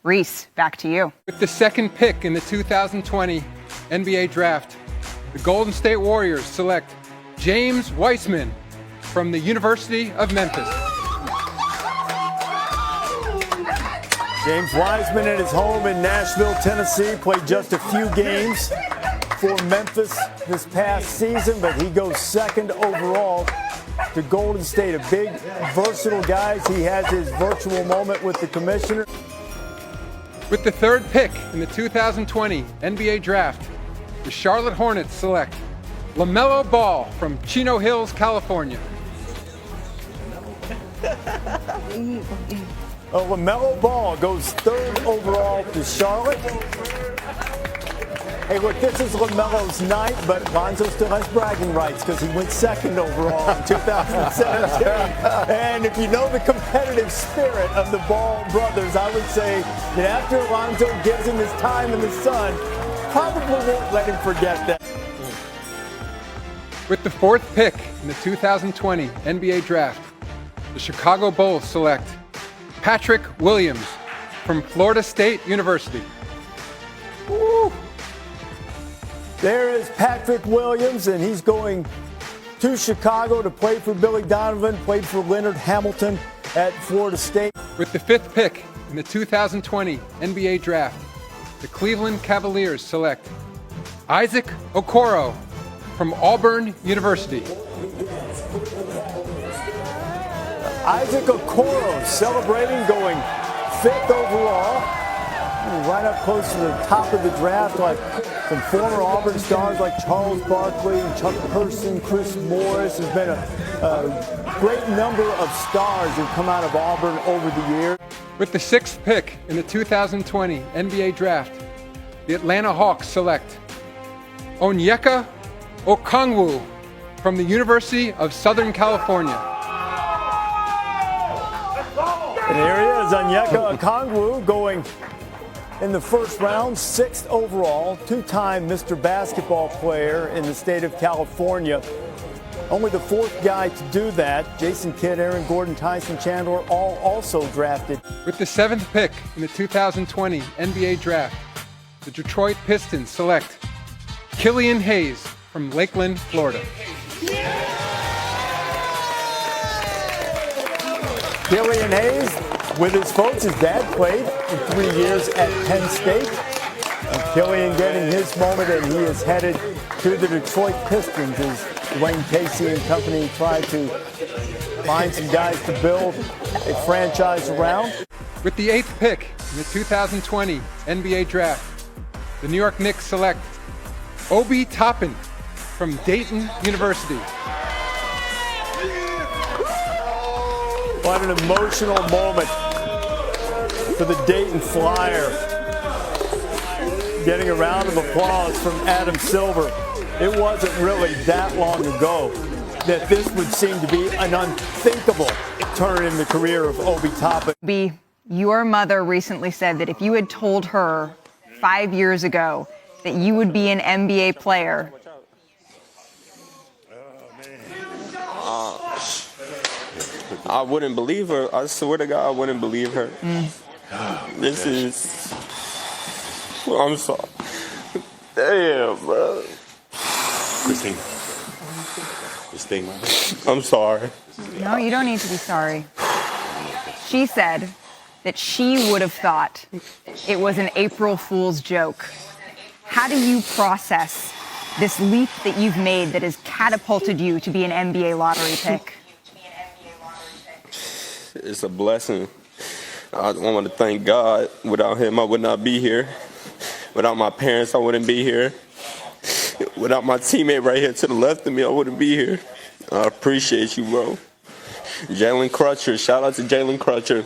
Reese, back to you. With the second pick in the 2020 NBA Draft, the Golden State Warriors select James Wiseman from the University of Memphis. James Wiseman at his home in Nashville, Tennessee, played just a few games for Memphis this past season, but he goes second overall to Golden State. A big, versatile guy. He has his virtual moment with the commissioner. With the third pick in the 2020 NBA Draft, the Charlotte Hornets select LaMelo Ball from Chino Hills, California. LaMelo Ball goes third overall to Charlotte. Hey, look, this is LaMelo's night, but Lonzo still has bragging rights because he went second overall in 2017. And if you know the competitive spirit of the Ball brothers, I would say that after Lonzo gives him his time in the sun, probably won't let him forget that. With the fourth pick in the 2020 NBA Draft, the Chicago Bulls select Patrick Williams from Florida State University. Woo. There is Patrick Williams, and he's going to Chicago to play for Billy Donovan, played for Leonard Hamilton at Florida State. With the fifth pick in the 2020 NBA Draft, the Cleveland Cavaliers select Isaac Okoro from Auburn University. Isaac Okoro celebrating, going fifth overall. Right up close to the top of the draft, like some former Auburn stars like Charles Barkley, Chuck Person, Chris Morris. There's been a great number of stars who've come out of Auburn over the years. With the sixth pick in the 2020 NBA Draft, the Atlanta Hawks select Onyeka Okongwu from the University of Southern California. And here he is, Onyeka Okongwu, going in the first round, sixth overall, two-time Mr. Basketball player in the state of California. Only the fourth guy to do that. Jason Kidd, Aaron Gordon, Tyson Chandler, all also drafted. With the seventh pick in the 2020 NBA Draft, the Detroit Pistons select Killian Hayes from Lakeland, Florida. Killian Hayes, with his folks, his dad played for 3 years at Penn State. And Killian getting his moment, and he is headed to the Detroit Pistons as Dwayne Casey and company try to find some guys to build a franchise around. With the eighth pick in the 2020 NBA Draft, the New York Knicks select Obi Toppin from Dayton University. What an emotional moment for the Dayton Flyer. Getting a round of applause from Adam Silver. It wasn't really that long ago that this would seem to be an unthinkable turn in the career of Obi Toppin. Your mother recently said that if you had told her 5 years ago that you would be an NBA player. I wouldn't believe her. I swear to God, I wouldn't believe her. This is... I'm sorry. Damn, bro. Christine. I'm sorry. No, you don't need to be sorry. She said that she would have thought it was an April Fool's joke. How do you process this leap that you've made that has catapulted you to be an NBA lottery pick? It's a blessing. I want to thank God. Without him, I would not be here. Without my parents, I wouldn't be here. Without my teammate right here to the left of me, I wouldn't be here. I appreciate you, bro. Jalen Crutcher, shout out to Jalen Crutcher.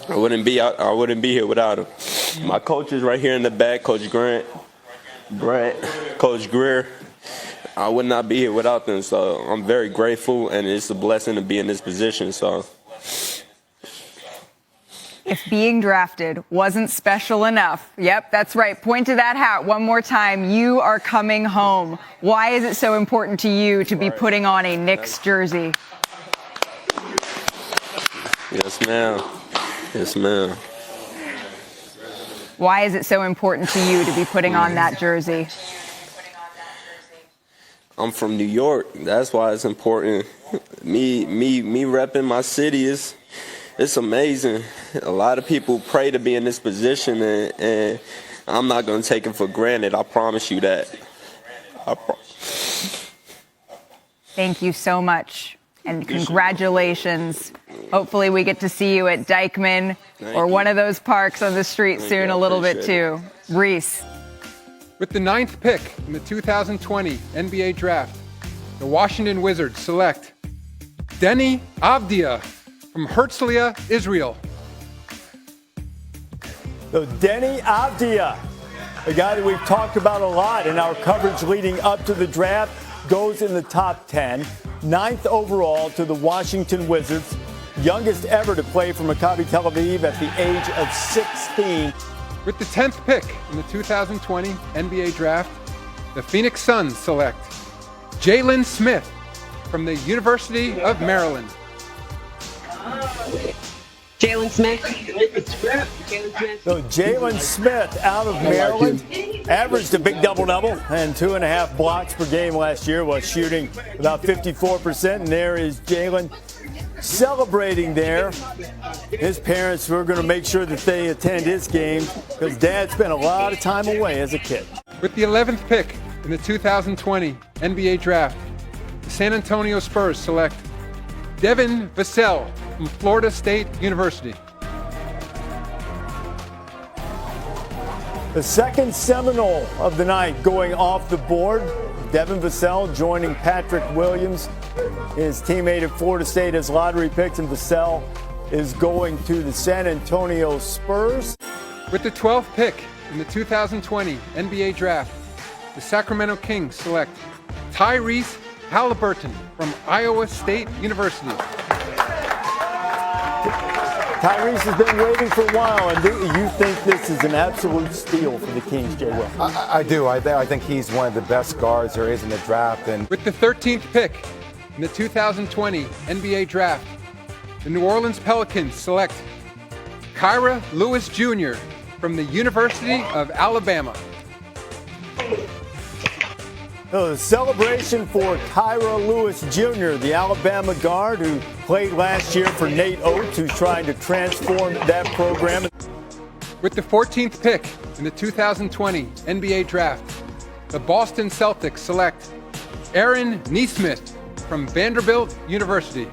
I wouldn't be here without him. My coaches right here in the back, Coach Grant, Coach Greer. I would not be here without them. So I'm very grateful, and it's a blessing to be in this position. So. If being drafted wasn't special enough, yep, that's right. Point to that hat one more time. You are coming home. Why is it so important to you to be putting on a Knicks jersey? Yes, ma'am. Yes, ma'am. Why is it so important to you to be putting on that jersey? I'm from New York. That's why it's important. Me repping my city it's amazing. A lot of people pray to be in this position, and I'm not going to take it for granted. I promise you that. Thank you so much, and congratulations. Hopefully we get to see you at Dykeman or one of those parks on the street soon a little bit too. Reese. With the 9th pick in the 2020 NBA Draft, the Washington Wizards select Deni Avdija from Herzliya, Israel. So Deni Avdija, a guy that we've talked about a lot in our coverage leading up to the draft, goes in the top 10, 9th overall to the Washington Wizards, youngest ever to play for Maccabi Tel Aviv at the age of 16. With the 10th pick in the 2020 NBA Draft, the Phoenix Suns select Jalen Smith from the University of Maryland. Jalen Smith. So Jalen Smith out of Maryland averaged a big double-double and 2.5 blocks per game last year while shooting about 54%. And there is Jalen celebrating there. His parents were going to make sure that they attend his game because Dad spent a lot of time away as a kid. With the 11th pick in the 2020 NBA Draft, the San Antonio Spurs select Devin Vassell from Florida State University. The second Seminole of the night going off the board. Devin Vassell joining Patrick Williams, his teammate at Florida State, as lottery picks, and Vassell is going to the San Antonio Spurs. With the 12th pick in the 2020 NBA Draft, the Sacramento Kings select Tyrese Halliburton from Iowa State University. Tyrese has been waiting for a while, and do you think this is an absolute steal for the Kings, Jay Will? I do. I think he's one of the best guards there is in the draft. And with the 13th pick in the 2020 NBA Draft, the New Orleans Pelicans select Kyra Lewis Jr. from the University of Alabama. So the celebration for Kyra Lewis Jr., the Alabama guard who played last year for Nate Oates, who's trying to transform that program. With the 14th pick in the 2020 NBA Draft, the Boston Celtics select Aaron Nesmith from Vanderbilt University.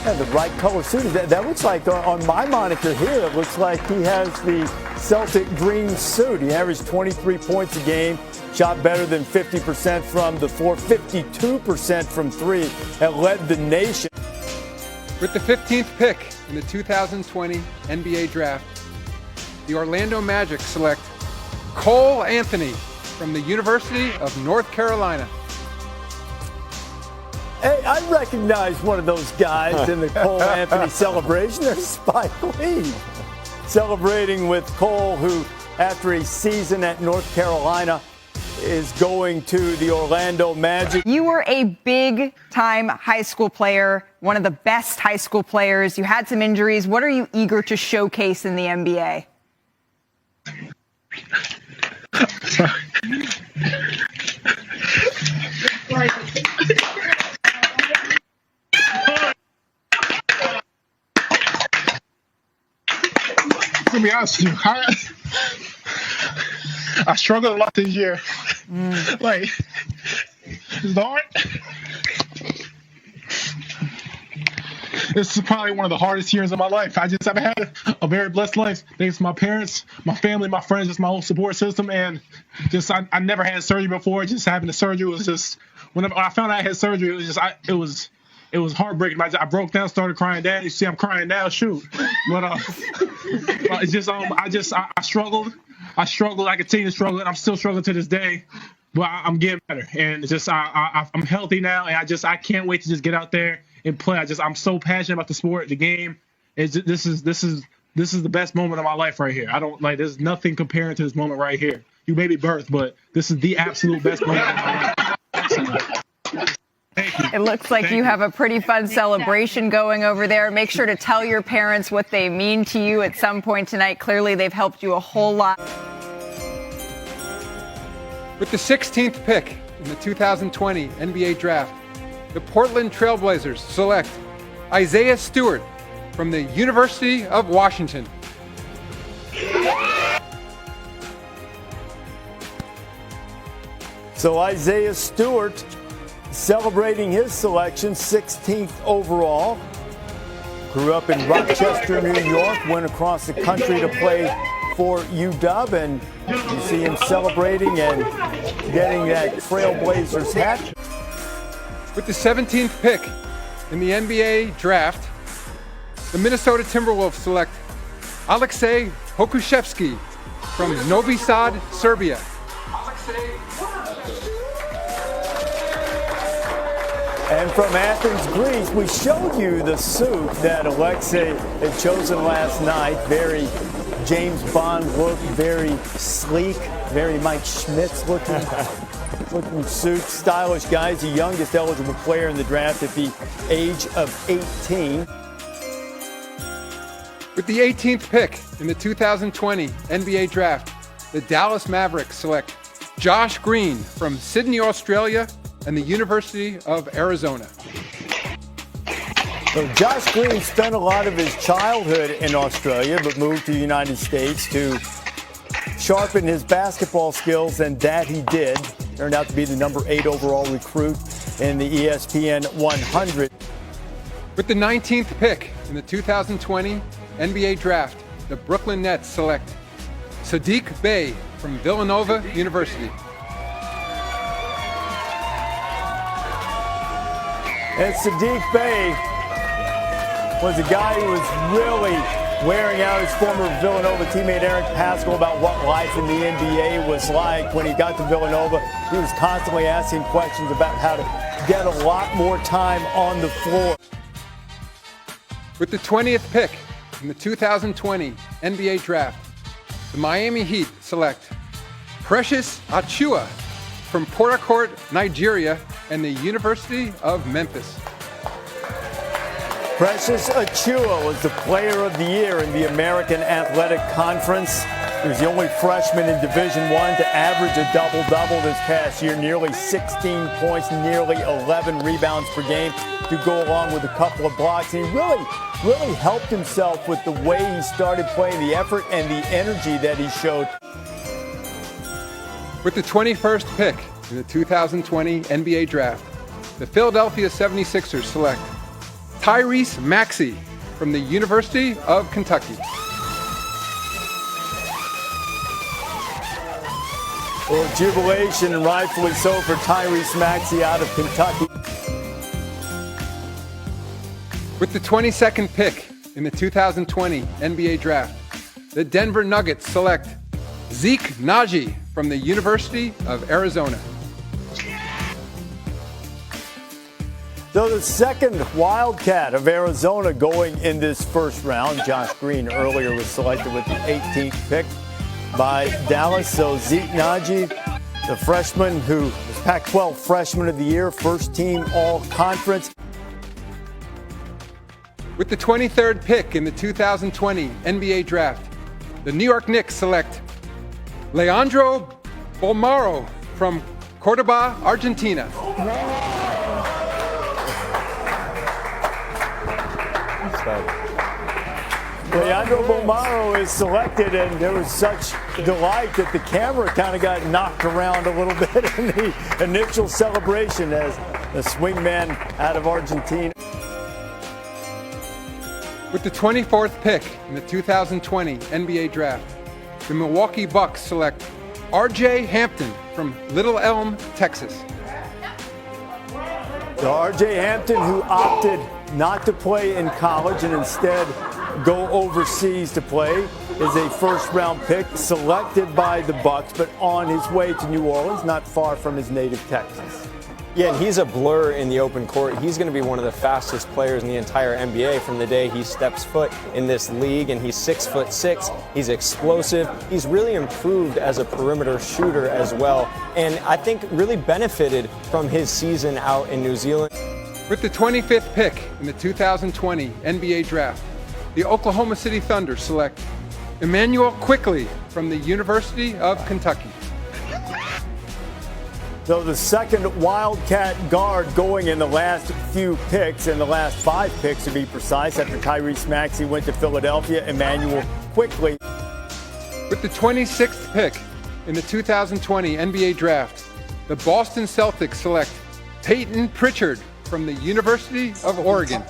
Yeah, the bright color suit. That looks like, on my monitor here, it looks like he has the Celtic green suit. He averaged 23 points a game, shot better than 50% from the floor, 52% from three, and led the nation. With the 15th pick in the 2020 NBA Draft, the Orlando Magic select Cole Anthony from the University of North Carolina. Hey, I recognize one of those guys in the Cole Anthony celebration. There's Spike Lee celebrating with Cole, who, after a season at North Carolina, is going to the Orlando Magic. You were a big-time high school player, one of the best high school players. You had some injuries. What are you eager to showcase in the NBA? To be honest with you, I struggled a lot this year. Like, Lord, this is probably one of the hardest years of my life. I've had a very blessed life, thanks to my parents, my family, my friends, just my whole support system, and just I never had surgery before. Just having the surgery was just, whenever I found out I had surgery, it was just it was heartbreaking. I broke down, started crying. Dad, you see, I'm crying now. Shoot, but it's just I struggled. I continue to struggle, and I'm still struggling to this day. But I'm getting better, and it's just I'm healthy now, and I can't wait to just get out there and play. I'm so passionate about the sport, the game. This is the best moment of my life right here. There's nothing comparing to this moment right here. You may be birthed, but this is the absolute best moment of my life. Thank you. It looks like Thank you have a pretty fun celebration going over there. Make sure to tell your parents what they mean to you at some point tonight. Clearly, they've helped you a whole lot. With the 16th pick in the 2020 NBA Draft, the Portland Trail Blazers select Isaiah Stewart from the University of Washington. So Isaiah Stewart celebrating his selection, 16th overall. Grew up in Rochester, New York, went across the country to play for UW, and you see him celebrating and getting that Trailblazers hat. With the 17th pick in the NBA Draft, the Minnesota Timberwolves select Aleksej Pokusevski from Novi Sad, Serbia. And from Athens, Greece, we showed you the suit that Aleksej had chosen last night. Very James Bond look, very sleek, very Mike Schmitz looking suit. Stylish guy. He's the youngest eligible player in the draft at the age of 18. With the 18th pick in the 2020 NBA Draft, the Dallas Mavericks select Josh Green from Sydney, Australia, and the University of Arizona. So Josh Green spent a lot of his childhood in Australia, but moved to the United States to sharpen his basketball skills, and that he did. Turned out to be the number 8 overall recruit in the ESPN 100. With the 19th pick in the 2020 NBA Draft, the Brooklyn Nets select Sadiq Bey from Villanova University. And Sadiq Bey was a guy who was really wearing out his former Villanova teammate Eric Paschall about what life in the NBA was like. When he got to Villanova, he was constantly asking questions about how to get a lot more time on the floor. With the 20th pick in the 2020 NBA Draft, the Miami Heat select Precious Achiuwa from Port Harcourt, Nigeria, and the University of Memphis. Precious Achiuwa was the player of the year in the American Athletic Conference. He was the only freshman in Division I to average a double-double this past year, nearly 16 points, nearly 11 rebounds per game to go along with a couple of blocks. And he really helped himself with the way he started playing, the effort and the energy that he showed. With the 21st pick in the 2020 NBA Draft, the Philadelphia 76ers select Tyrese Maxey from the University of Kentucky. Well, jubilation, and rightfully so, for Tyrese Maxey out of Kentucky. With the 22nd pick in the 2020 NBA Draft, the Denver Nuggets select Zeke Naji from the University of Arizona. So the second Wildcat of Arizona going in this first round. Josh Green earlier was selected with the 18th pick by Dallas. So Zeke Naji, the freshman who was Pac-12 Freshman of the Year, first team All-Conference. With the 23rd pick in the 2020 NBA Draft, the New York Knicks select Leandro Bolmaro from Cordoba, Argentina. Leandro Bolmaro is selected, and there was such delight that the camera kind of got knocked around a little bit in the initial celebration as the swingman out of Argentina. With the 24th pick in the 2020 NBA Draft, the Milwaukee Bucks select R.J. Hampton from Little Elm, Texas. So R.J. Hampton, who opted not to play in college and instead go overseas to play, is a first-round pick selected by the Bucks, but on his way to New Orleans, not far from his native Texas. Yeah, and he's a blur in the open court. He's going to be one of the fastest players in the entire NBA from the day he steps foot in this league, and he's 6'6". He's explosive. He's really improved as a perimeter shooter as well, and I think really benefited from his season out in New Zealand. With the 25th pick in the 2020 NBA Draft, the Oklahoma City Thunder select Emmanuel Quickley from the University of Kentucky. So the second Wildcat guard going in the last few picks, in the last 5 picks to be precise, after Tyrese Maxey went to Philadelphia, Emmanuel Quickley. With the 26th pick in the 2020 NBA Draft, the Boston Celtics select Peyton Pritchard from the University of Oregon.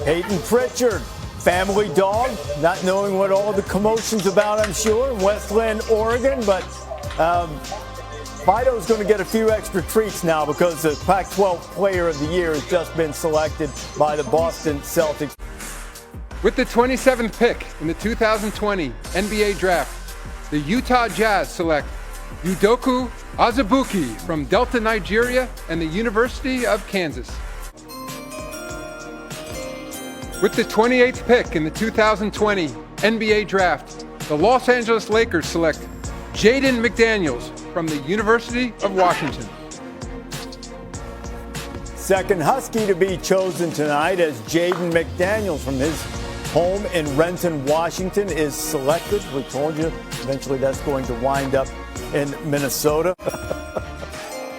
Peyton Pritchard, family dog, not knowing what all the commotion's about, I'm sure, in Westland, Oregon, but Fido's going to get a few extra treats now because the Pac-12 Player of the Year has just been selected by the Boston Celtics. With the 27th pick in the 2020 NBA Draft, the Utah Jazz select Udoka Azubuike from Delta, Nigeria, and the University of Kansas. With the 28th pick in the 2020 NBA Draft, the Los Angeles Lakers select Jaden McDaniels from the University of Washington. Second Husky to be chosen tonight as Jaden McDaniels from his home in Renton, Washington is selected. We told you eventually that's going to wind up in Minnesota.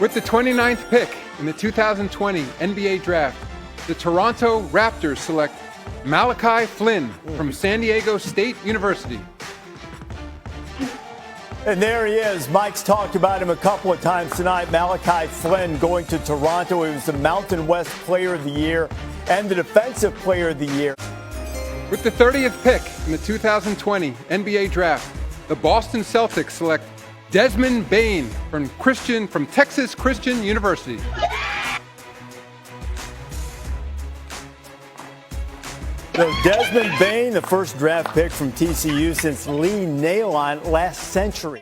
With the 29th pick in the 2020 NBA Draft, the Toronto Raptors select Malachi Flynn from San Diego State University. And there he is. Mike's talked about him a couple of times tonight. Malachi Flynn going to Toronto. He was the Mountain West Player of the Year and the Defensive Player of the Year. With the 30th pick in the 2020 NBA Draft, the Boston Celtics select Desmond Bain from Texas Christian University. So Desmond Bain, the first draft pick from TCU since Lee Nailon last century.